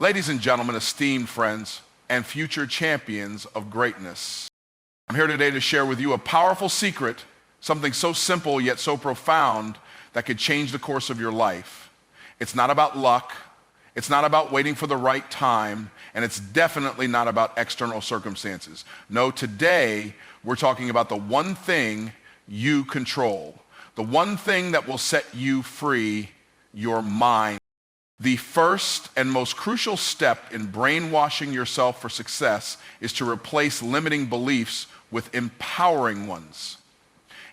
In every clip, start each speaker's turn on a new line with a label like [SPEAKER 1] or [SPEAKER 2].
[SPEAKER 1] Ladies and gentlemen, esteemed friends, and future champions of greatness, I'm here today to share with you a powerful secret, something so simple yet so profound that could change the course of your life. It's not about luck, it's not about waiting for the right time, and it's definitely not about external circumstances. No, today we're talking about the one thing you control, the one thing that will set you free, your mind. The first and most crucial step in brainwashing yourself for success is to replace limiting beliefs with empowering ones.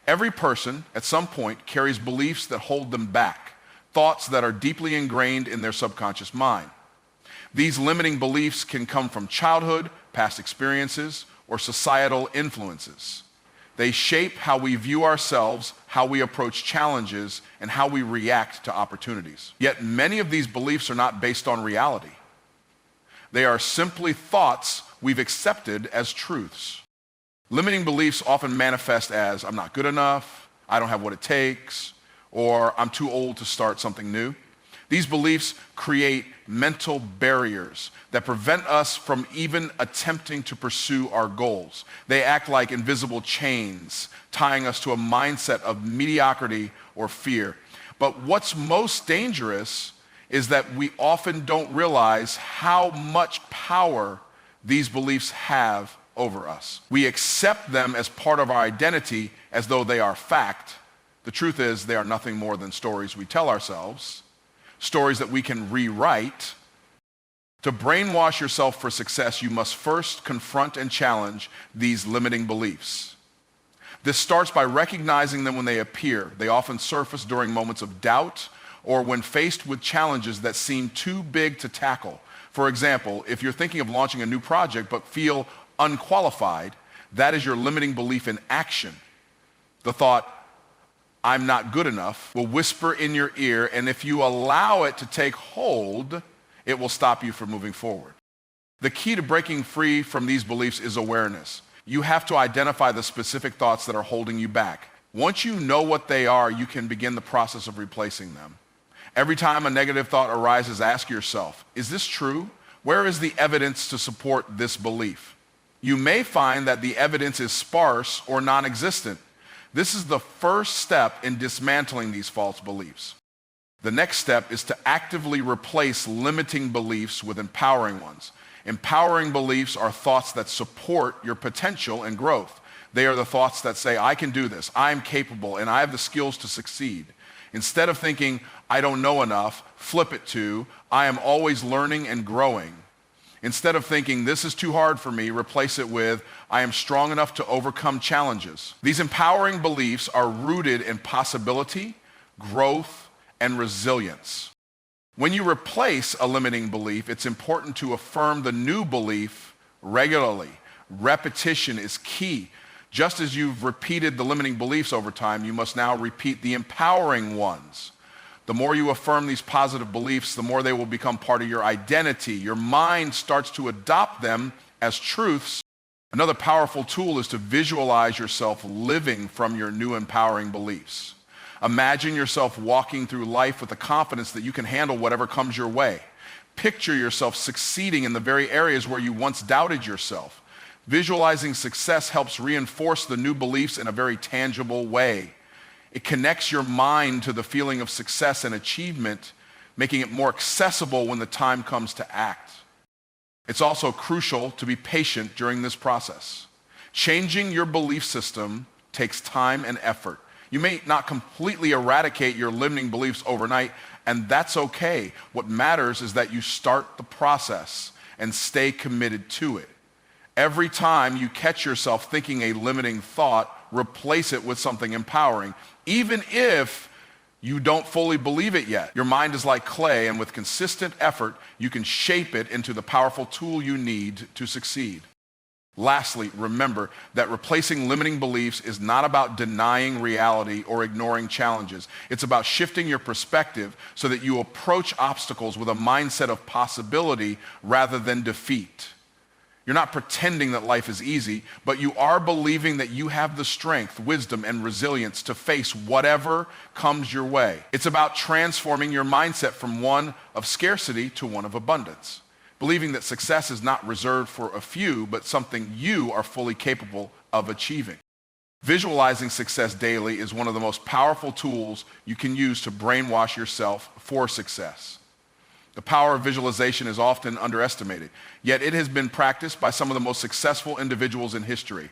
[SPEAKER 1] Every person at some point carries beliefs that hold them back, thoughts that are deeply ingrained in their subconscious mind. These limiting beliefs can come from childhood, past experiences, or societal influences. They shape how we view ourselves, how we approach challenges, and how we react to opportunities. Yet many of these beliefs are not based on reality. They are simply thoughts we've accepted as truths. Limiting beliefs often manifest as, I'm not good enough, I don't have what it takes, or I'm too old to start something new. These beliefs create mental barriers that prevent us from even attempting to pursue our goals. They act like invisible chains, tying us to a mindset of mediocrity or fear. But what's most dangerous is that we often don't realize how much power these beliefs have over us. We accept them as part of our identity as though they are fact. The truth is, they are nothing more than stories we tell ourselves, stories that we can rewrite. To brainwash yourself for success, you must first confront and challenge these limiting beliefs. This starts by recognizing them when they appear. They often surface during moments of doubt or when faced with challenges that seem too big to tackle. For example, if you're thinking of launching a new project but feel unqualified, that is your limiting belief in action. The thought, I'm not good enough, will whisper in your ear, and if you allow it to take hold, it will stop you from moving forward. The key to breaking free from these beliefs is awareness. You have to identify the specific thoughts that are holding you back. Once you know what they are, you can begin the process of replacing them. Every time a negative thought arises, ask yourself, is this true? Where is the evidence to support this belief? You may find that the evidence is sparse or non-existent. This is the first step in dismantling these false beliefs. The next step is to actively replace limiting beliefs with empowering ones. Empowering beliefs are thoughts that support your potential and growth. They are the thoughts that say, I can do this, I am capable, and I have the skills to succeed. Instead of thinking, I don't know enough, flip it to, I am always learning and growing. Instead of thinking, this is too hard for me, replace it with, I am strong enough to overcome challenges. These empowering beliefs are rooted in possibility, growth, and resilience. When you replace a limiting belief, it's important to affirm the new belief regularly. Repetition is key. Just as you've repeated the limiting beliefs over time, you must now repeat the empowering ones. The more you affirm these positive beliefs, the more they will become part of your identity. Your mind starts to adopt them as truths. Another powerful tool is to visualize yourself living from your new empowering beliefs. Imagine yourself walking through life with the confidence that you can handle whatever comes your way. Picture yourself succeeding in the very areas where you once doubted yourself. Visualizing success helps reinforce the new beliefs in a very tangible way. It connects your mind to the feeling of success and achievement, making it more accessible when the time comes to act. It's also crucial to be patient during this process. Changing your belief system takes time and effort. You may not completely eradicate your limiting beliefs overnight, and that's okay. What matters is that you start the process and stay committed to it. Every time you catch yourself thinking a limiting thought, replace it with something empowering. Even if you don't fully believe it yet, your mind is like clay, and with consistent effort, you can shape it into the powerful tool you need to succeed. Lastly, remember that replacing limiting beliefs is not about denying reality or ignoring challenges. It's about shifting your perspective so that you approach obstacles with a mindset of possibility rather than defeat. You're not pretending that life is easy, but you are believing that you have the strength, wisdom, and resilience to face whatever comes your way. It's about transforming your mindset from one of scarcity to one of abundance. believing that success is not reserved for a few, but something you are fully capable of achieving. Visualizing success daily is one of the most powerful tools you can use to brainwash yourself for success. The power of visualization is often underestimated, yet it has been practiced by some of the most successful individuals in history.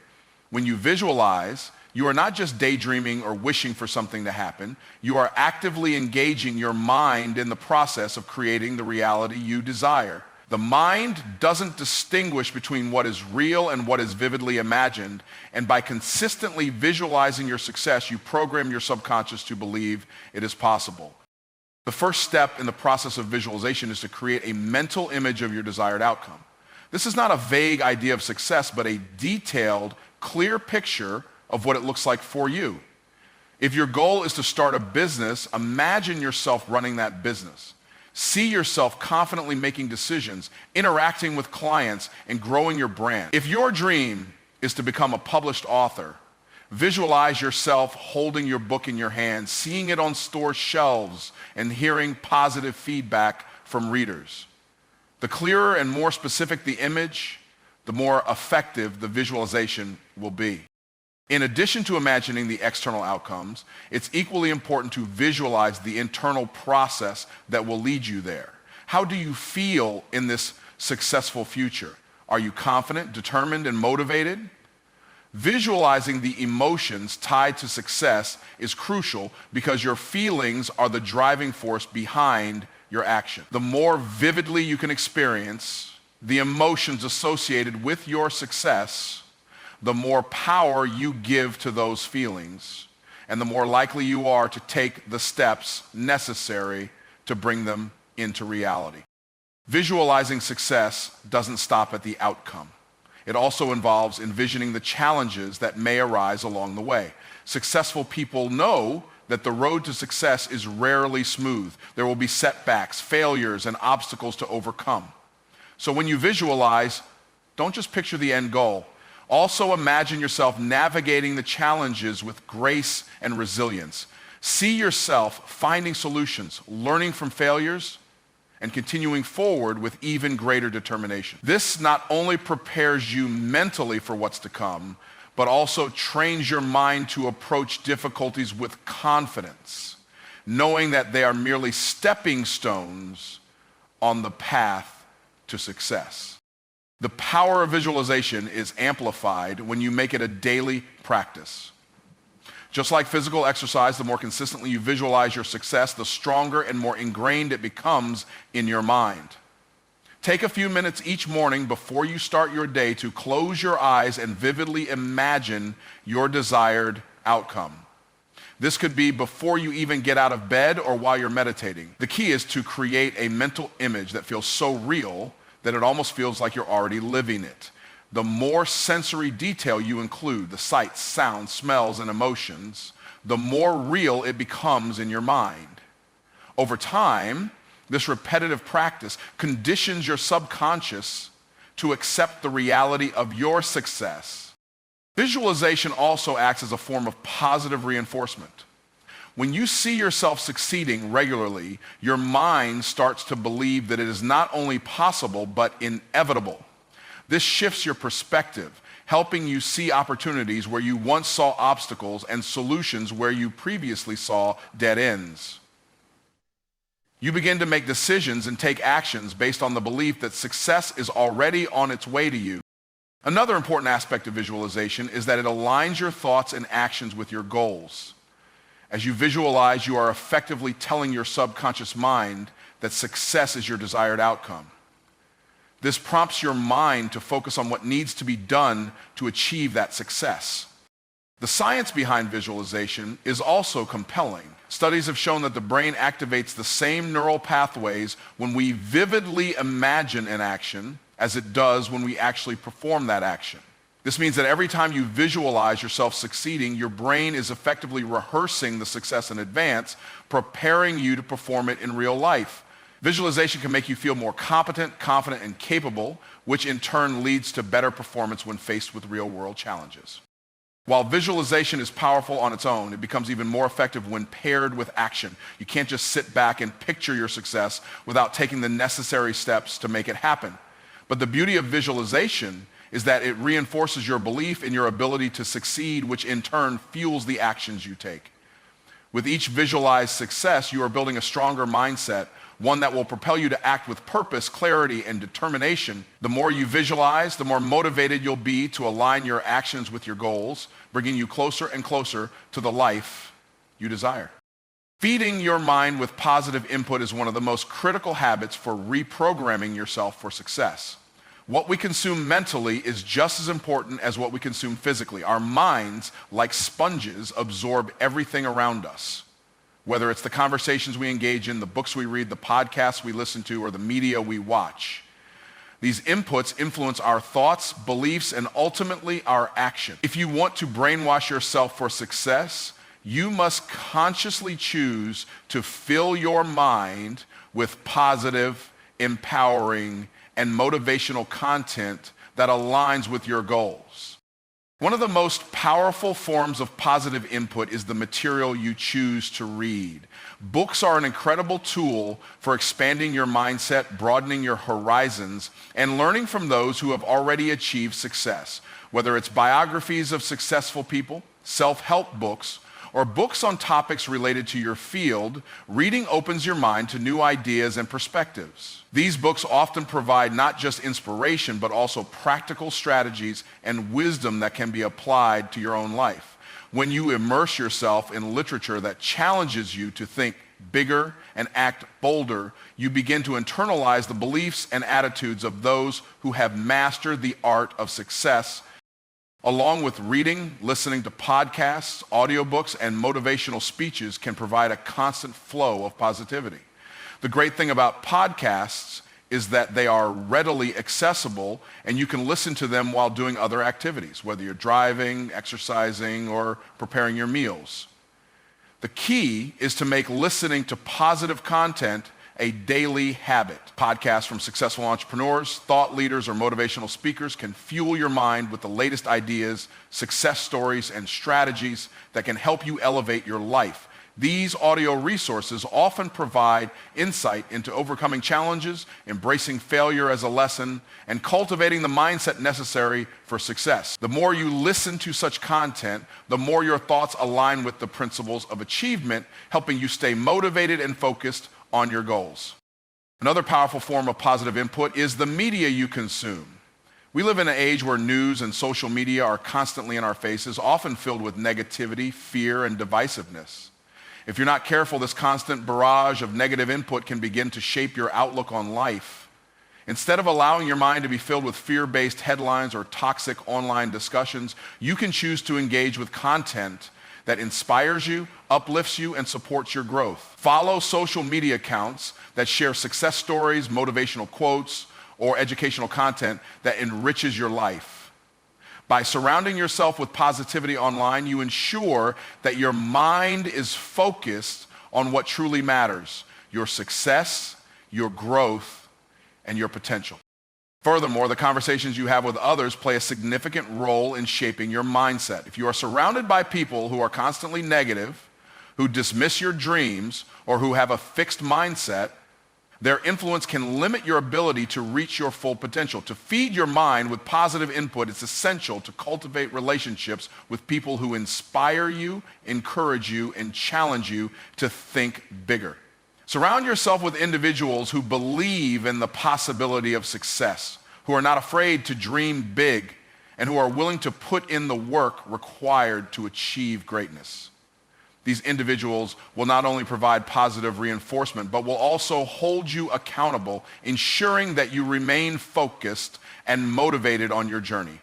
[SPEAKER 1] When you visualize, you are not just daydreaming or wishing for something to happen. You are actively engaging your mind in the process of creating the reality you desire. The mind doesn't distinguish between what is real and what is vividly imagined, and by consistently visualizing your success, you program your subconscious to believe it is possible. The first step in the process of visualization is to create a mental image of your desired outcome. This is not a vague idea of success, but a detailed, clear picture of what it looks like for you. If your goal is to start a business, imagine yourself running that business. See yourself confidently making decisions, interacting with clients, and growing your brand. If your dream is to become a published author, visualize yourself holding your book in your hand, seeing it on store shelves, and hearing positive feedback from readers. The clearer and more specific the image, the more effective the visualization will be. In addition to imagining the external outcomes, it's equally important to visualize the internal process that will lead you there. How do you feel in this successful future? Are you confident, determined, and motivated? Visualizing the emotions tied to success is crucial because your feelings are the driving force behind your action. The more vividly you can experience the emotions associated with your success, the more power you give to those feelings, and the more likely you are to take the steps necessary to bring them into reality. Visualizing success doesn't stop at the outcome. It also involves envisioning the challenges that may arise along the way. Successful people know that the road to success is rarely smooth. There will be setbacks, failures, and obstacles to overcome. So when you visualize, don't just picture the end goal. Also imagine yourself navigating the challenges with grace and resilience. See yourself finding solutions, learning from failures, and continuing forward with even greater determination. This not only prepares you mentally for what's to come, but also trains your mind to approach difficulties with confidence, knowing that they are merely stepping stones on the path to success. The power of visualization is amplified when you make it a daily practice. Just like physical exercise, the more consistently you visualize your success, the stronger and more ingrained it becomes in your mind. Take a few minutes each morning before you start your day to close your eyes and vividly imagine your desired outcome. This could be before you even get out of bed or while you're meditating. The key is to create a mental image that feels so real that it almost feels like you're already living it. The more sensory detail you include, the sights, sounds, smells, and emotions, the more real it becomes in your mind. Over time, this repetitive practice conditions your subconscious to accept the reality of your success. Visualization also acts as a form of positive reinforcement. When you see yourself succeeding regularly, your mind starts to believe that it is not only possible, but inevitable. This shifts your perspective, helping you see opportunities where you once saw obstacles and solutions where you previously saw dead ends. You begin to make decisions and take actions based on the belief that success is already on its way to you. Another important aspect of visualization is that it aligns your thoughts and actions with your goals. As you visualize, you are effectively telling your subconscious mind that success is your desired outcome. This prompts your mind to focus on what needs to be done to achieve that success. The science behind visualization is also compelling. Studies have shown that the brain activates the same neural pathways when we vividly imagine an action as it does when we actually perform that action. This means that every time you visualize yourself succeeding, your brain is effectively rehearsing the success in advance, preparing you to perform it in real life. Visualization can make you feel more competent, confident, and capable, which in turn leads to better performance when faced with real-world challenges. While visualization is powerful on its own, it becomes even more effective when paired with action. You can't just sit back and picture your success without taking the necessary steps to make it happen. But the beauty of visualization is that it reinforces your belief in your ability to succeed, which in turn fuels the actions you take. With each visualized success, you are building a stronger mindset, one that will propel you to act with purpose, clarity, and determination. The more you visualize, the more motivated you'll be to align your actions with your goals, bringing you closer and closer to the life you desire. Feeding your mind with positive input is one of the most critical habits for reprogramming yourself for success. What we consume mentally is just as important as what we consume physically. Our minds, like sponges, absorb everything around us. Whether it's the conversations we engage in, the books we read, the podcasts we listen to, or the media we watch. These inputs influence our thoughts, beliefs, and ultimately our action. If you want to brainwash yourself for success, you must consciously choose to fill your mind with positive, empowering, and motivational content that aligns with your goals. One of the most powerful forms of positive input is the material you choose to read. Books are an incredible tool for expanding your mindset, broadening your horizons, and learning from those who have already achieved success. Whether it's biographies of successful people, self-help books, or books on topics related to your field, reading opens your mind to new ideas and perspectives. These books often provide not just inspiration, but also practical strategies and wisdom that can be applied to your own life. When you immerse yourself in literature that challenges you to think bigger and act bolder, you begin to internalize the beliefs and attitudes of those who have mastered the art of success. Along with reading, listening to podcasts, audiobooks, and motivational speeches can provide a constant flow of positivity. The great thing about podcasts is that they are readily accessible and you can listen to them while doing other activities, whether you're driving, exercising, or preparing your meals. The key is to make listening to positive content a daily habit. Podcasts from successful entrepreneurs, thought leaders, or motivational speakers can fuel your mind with the latest ideas, success stories, and strategies that can help you elevate your life. These audio resources often provide insight into overcoming challenges, embracing failure as a lesson, and cultivating the mindset necessary for success. The more you listen to such content, the more your thoughts align with the principles of achievement, helping you stay motivated and focused on your goals. Another powerful form of positive input is the media you consume. We live in an age where news and social media are constantly in our faces, often filled with negativity, fear, and divisiveness. If you're not careful, this constant barrage of negative input can begin to shape your outlook on life. Instead of allowing your mind to be filled with fear-based headlines or toxic online discussions, you can choose to engage with content that inspires you, uplifts you, and supports your growth. Follow social media accounts that share success stories, motivational quotes, or educational content that enriches your life. By surrounding yourself with positivity online, you ensure that your mind is focused on what truly matters: your success, your growth, and your potential. Furthermore, the conversations you have with others play a significant role in shaping your mindset. If you are surrounded by people who are constantly negative, who dismiss your dreams, or who have a fixed mindset, their influence can limit your ability to reach your full potential. To feed your mind with positive input, it's essential to cultivate relationships with people who inspire you, encourage you, and challenge you to think bigger. Surround yourself with individuals who believe in the possibility of success, who are not afraid to dream big, and who are willing to put in the work required to achieve greatness. These individuals will not only provide positive reinforcement, but will also hold you accountable, ensuring that you remain focused and motivated on your journey.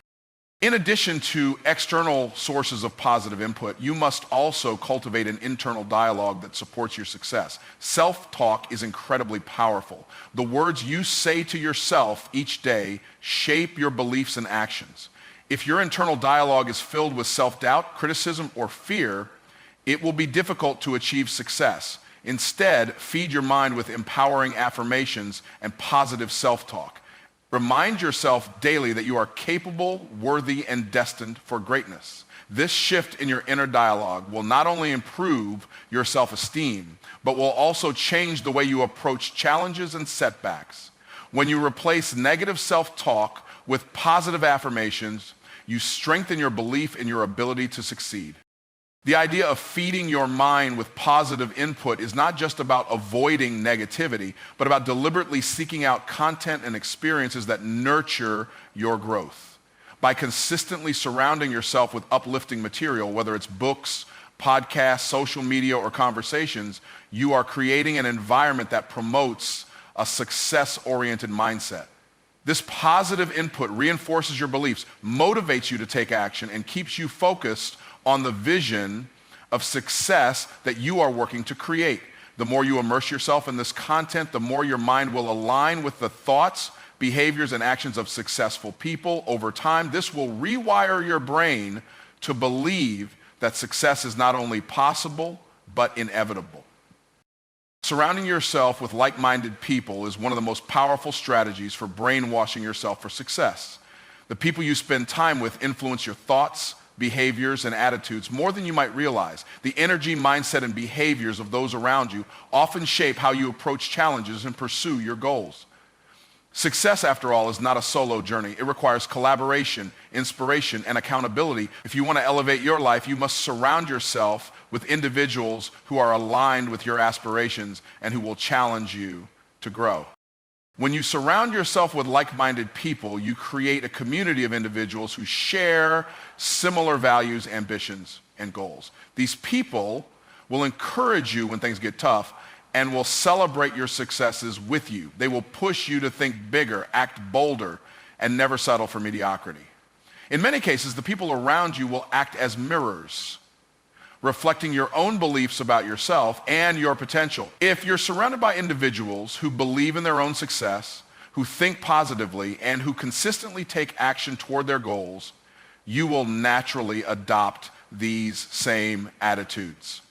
[SPEAKER 1] In addition to external sources of positive input, you must also cultivate an internal dialogue that supports your success. Self-talk is incredibly powerful. The words you say to yourself each day shape your beliefs and actions. If your internal dialogue is filled with self-doubt, criticism, or fear, it will be difficult to achieve success. Instead, feed your mind with empowering affirmations and positive self-talk. Remind yourself daily that you are capable, worthy, and destined for greatness. This shift in your inner dialogue will not only improve your self-esteem, but will also change the way you approach challenges and setbacks. When you replace negative self-talk with positive affirmations, you strengthen your belief in your ability to succeed. The idea of feeding your mind with positive input is not just about avoiding negativity, but about deliberately seeking out content and experiences that nurture your growth. By consistently surrounding yourself with uplifting material, whether it's books, podcasts, social media, or conversations, you are creating an environment that promotes a success-oriented mindset. This positive input reinforces your beliefs, motivates you to take action, and keeps you focused on the vision of success that you are working to create. The more you immerse yourself in this content, the more your mind will align with the thoughts, behaviors, and actions of successful people. Over time, this will rewire your brain to believe that success is not only possible, but inevitable. Surrounding yourself with like-minded people is one of the most powerful strategies for brainwashing yourself for success. The people you spend time with influence your thoughts, behaviors, and attitudes more than you might realize. The energy, mindset, and behaviors of those around you often shape how you approach challenges and pursue your goals. Success, after all, is not a solo journey. It requires collaboration, inspiration, and accountability. If you want to elevate your life, you must surround yourself with individuals who are aligned with your aspirations and who will challenge you to grow. When you surround yourself with like-minded people, you create a community of individuals who share similar values, ambitions, and goals. These people will encourage you when things get tough and will celebrate your successes with you. They will push you to think bigger, act bolder, and never settle for mediocrity. In many cases, the people around you will act as mirrors, reflecting your own beliefs about yourself and your potential. If you're surrounded by individuals who believe in their own success, who think positively, and who consistently take action toward their goals, you will naturally adopt these same attitudes.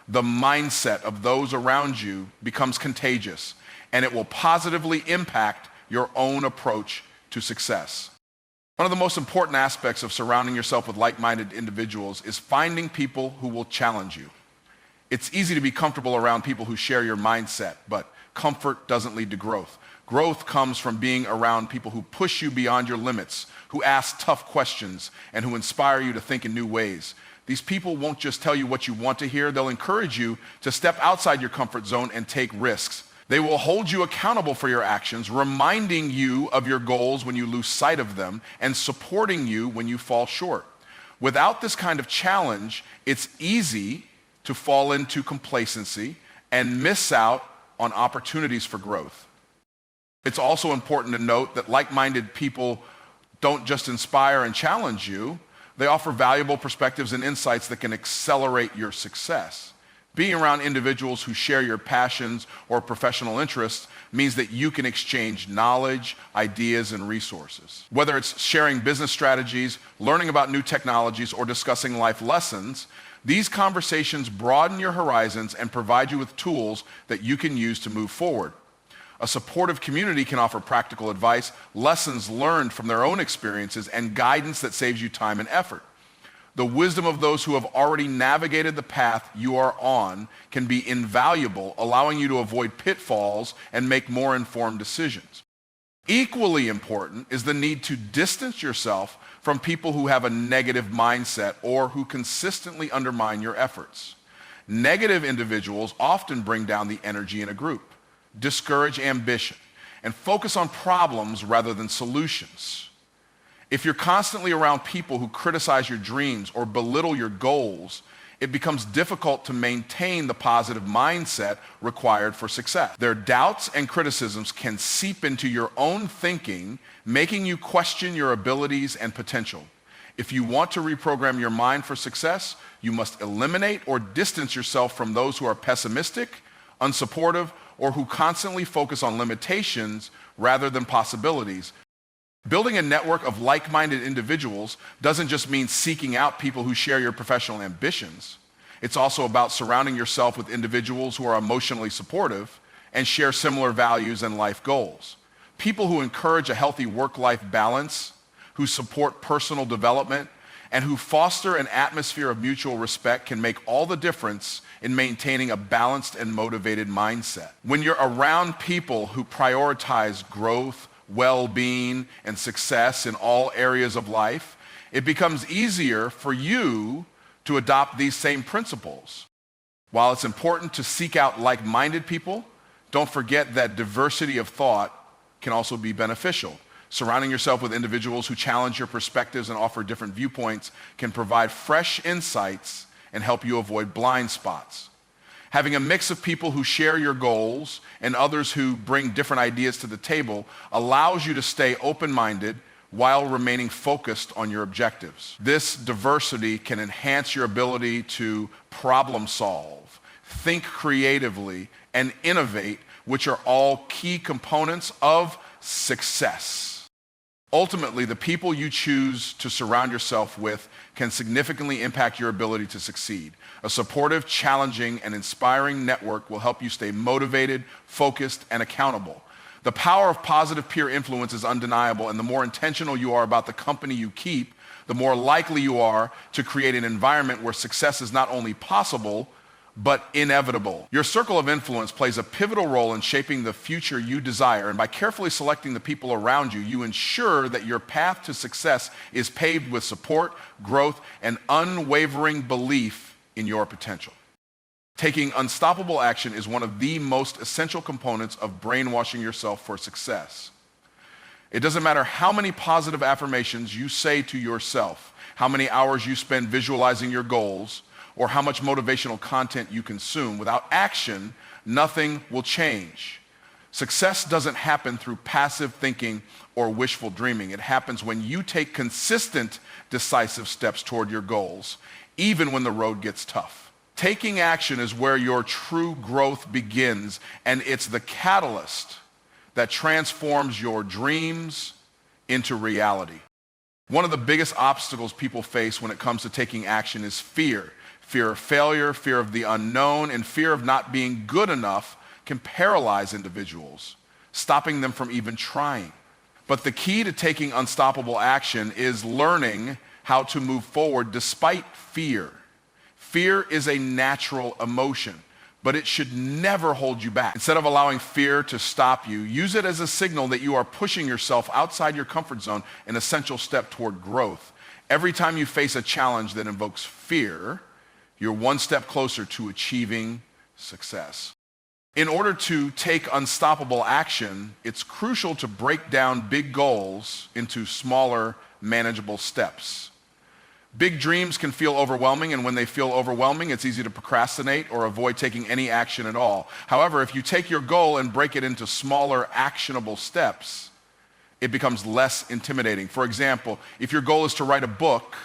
[SPEAKER 1] The mindset of those around you becomes contagious, and it will positively impact your own approach to success. One of the most important aspects of surrounding yourself with like-minded individuals is finding people who will challenge you. It's easy to be comfortable around people who share your mindset, but comfort doesn't lead to growth. Growth comes from being around people who push you beyond your limits, who ask tough questions, and who inspire you to think in new ways. These people won't just tell you what you want to hear, they'll encourage you to step outside your comfort zone and take risks. They will hold you accountable for your actions, reminding you of your goals when you lose sight of them, and supporting you when you fall short. Without this kind of challenge, it's easy to fall into complacency and miss out on opportunities for growth. It's also important to note that like-minded people don't just inspire and challenge you, they offer valuable perspectives and insights that can accelerate your success. Being around individuals who share your passions or professional interests means that you can exchange knowledge, ideas, and resources. Whether it's sharing business strategies, learning about new technologies, or discussing life lessons, these conversations broaden your horizons and provide you with tools that you can use to move forward. A supportive community can offer practical advice, lessons learned from their own experiences, and guidance that saves you time and effort. The wisdom of those who have already navigated the path you are on can be invaluable, allowing you to avoid pitfalls and make more informed decisions. Equally important is the need to distance yourself from people who have a negative mindset or who consistently undermine your efforts. Negative individuals often bring down the energy in a group, discourage ambition, and focus on problems rather than solutions. If you're constantly around people who criticize your dreams or belittle your goals, it becomes difficult to maintain the positive mindset required for success. Their doubts and criticisms can seep into your own thinking, making you question your abilities and potential. If you want to reprogram your mind for success, you must eliminate or distance yourself from those who are pessimistic, unsupportive, or who constantly focus on limitations rather than possibilities. Building a network of like-minded individuals doesn't just mean seeking out people who share your professional ambitions. It's also about surrounding yourself with individuals who are emotionally supportive and share similar values and life goals. People who encourage a healthy work-life balance, who support personal development, and who foster an atmosphere of mutual respect can make all the difference in maintaining a balanced and motivated mindset. When you're around people who prioritize growth, well-being, and success in all areas of life, it becomes easier for you to adopt these same principles. While it's important to seek out like-minded people, don't forget that diversity of thought can also be beneficial. Surrounding yourself with individuals who challenge your perspectives and offer different viewpoints can provide fresh insights and help you avoid blind spots. Having a mix of people who share your goals and others who bring different ideas to the table allows you to stay open-minded while remaining focused on your objectives. This diversity can enhance your ability to problem solve, think creatively, and innovate, which are all key components of success. Ultimately, the people you choose to surround yourself with can significantly impact your ability to succeed. A supportive, challenging, and inspiring network will help you stay motivated, focused, and accountable. The power of positive peer influence is undeniable, and the more intentional you are about the company you keep, the more likely you are to create an environment where success is not only possible, but inevitable. Your circle of influence plays a pivotal role in shaping the future you desire, and by carefully selecting the people around you, you ensure that your path to success is paved with support, growth, and unwavering belief in your potential. Taking unstoppable action is one of the most essential components of brainwashing yourself for success. It doesn't matter how many positive affirmations you say to yourself, how many hours you spend visualizing your goals, or how much motivational content you consume. Without action, nothing will change. Success doesn't happen through passive thinking or wishful dreaming. It happens when you take consistent, decisive steps toward your goals, even when the road gets tough. Taking action is where your true growth begins, and it's the catalyst that transforms your dreams into reality. One of the biggest obstacles people face when it comes to taking action is fear. Fear of failure, fear of the unknown, and fear of not being good enough can paralyze individuals, stopping them from even trying. But the key to taking unstoppable action is learning how to move forward despite fear. Fear is a natural emotion, but it should never hold you back. Instead of allowing fear to stop you, use it as a signal that you are pushing yourself outside your comfort zone, an essential step toward growth. Every time you face a challenge that invokes fear, you're one step closer to achieving success. In order to take unstoppable action, it's crucial to break down big goals into smaller, manageable steps. Big dreams can feel overwhelming, and when they feel overwhelming, it's easy to procrastinate or avoid taking any action at all. However, if you take your goal and break it into smaller, actionable steps, it becomes less intimidating. For example, if your goal is to write a book,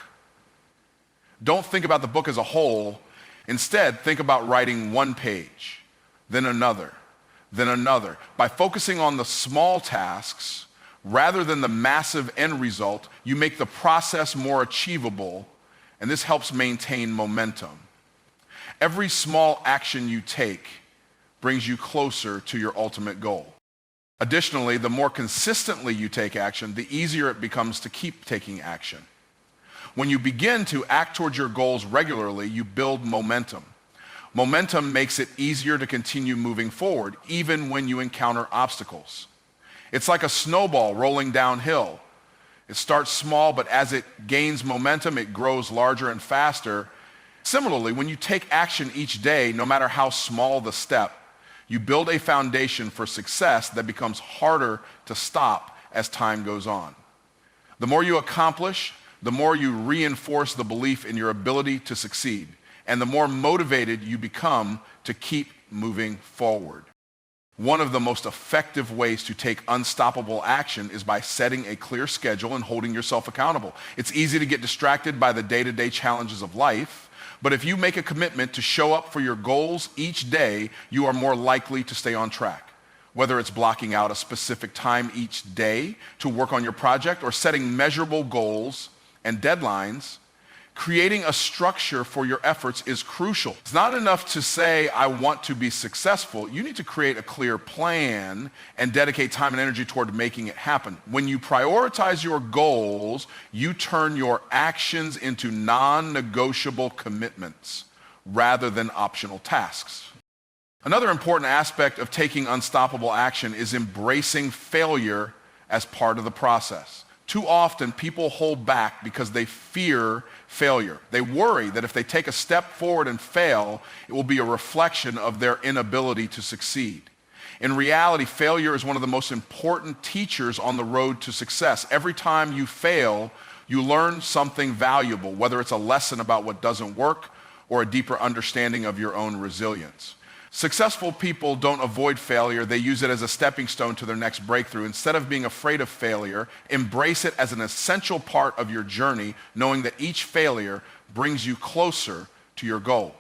[SPEAKER 1] don't think about the book as a whole. Instead, think about writing one page, then another, then another. By focusing on the small tasks rather than the massive end result, you make the process more achievable, and this helps maintain momentum. Every small action you take brings you closer to your ultimate goal. Additionally, the more consistently you take action, the easier it becomes to keep taking action. When you begin to act towards your goals regularly, you build momentum. Momentum makes it easier to continue moving forward, even when you encounter obstacles. It's like a snowball rolling downhill. It starts small, but as it gains momentum, it grows larger and faster. Similarly, when you take action each day, no matter how small the step, you build a foundation for success that becomes harder to stop as time goes on. The more you accomplish, the more you reinforce the belief in your ability to succeed, and the more motivated you become to keep moving forward. One of the most effective ways to take unstoppable action is by setting a clear schedule and holding yourself accountable. It's easy to get distracted by the day-to-day challenges of life, but if you make a commitment to show up for your goals each day, you are more likely to stay on track. Whether it's blocking out a specific time each day to work on your project or setting measurable goals and deadlines, Creating a structure for your efforts is crucial. It's not enough to say, I want to be successful. You need to create a clear plan and dedicate time and energy toward making it happen. When you prioritize your goals, you turn your actions into non-negotiable commitments rather than optional tasks. Another important aspect of taking unstoppable action is embracing failure as part of the process. Too often, people hold back because they fear failure. They worry that if they take a step forward and fail, it will be a reflection of their inability to succeed. In reality, failure is one of the most important teachers on the road to success. Every time you fail, you learn something valuable, whether it's a lesson about what doesn't work or a deeper understanding of your own resilience. Successful people don't avoid failure, they use it as a stepping stone to their next breakthrough. Instead of being afraid of failure, embrace it as an essential part of your journey, knowing that each failure brings you closer to your goal.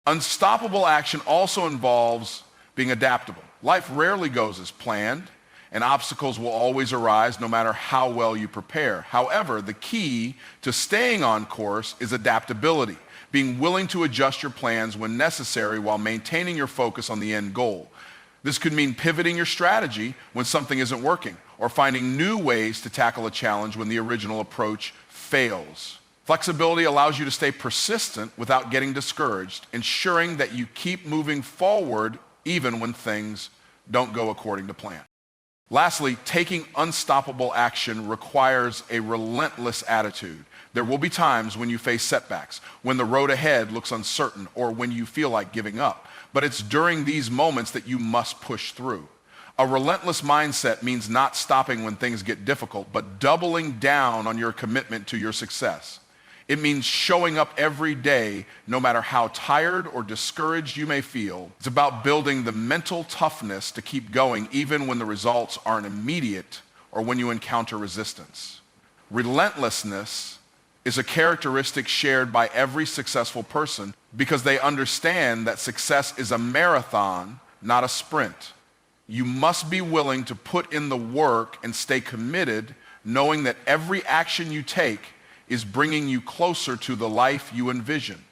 [SPEAKER 1] Unstoppable action also involves being adaptable. Life rarely goes as planned, and obstacles will always arise no matter how well you prepare. However, the key to staying on course is adaptability, being willing to adjust your plans when necessary while maintaining your focus on the end goal. This could mean pivoting your strategy when something isn't working, or finding new ways to tackle a challenge when the original approach fails. Flexibility allows you to stay persistent without getting discouraged, ensuring that you keep moving forward even when things don't go according to plan. Lastly, taking unstoppable action requires a relentless attitude. There will be times when you face setbacks, when the road ahead looks uncertain, or when you feel like giving up. But it's during these moments that you must push through. A relentless mindset means not stopping when things get difficult, but doubling down on your commitment to your success. It means showing up every day, no matter how tired or discouraged you may feel. It's about building the mental toughness to keep going, even when the results aren't immediate or when you encounter resistance. Relentlessness is a characteristic shared by every successful person because they understand that success is a marathon, not a sprint. You must be willing to put in the work and stay committed, knowing that every action you take is bringing you closer to the life you envision.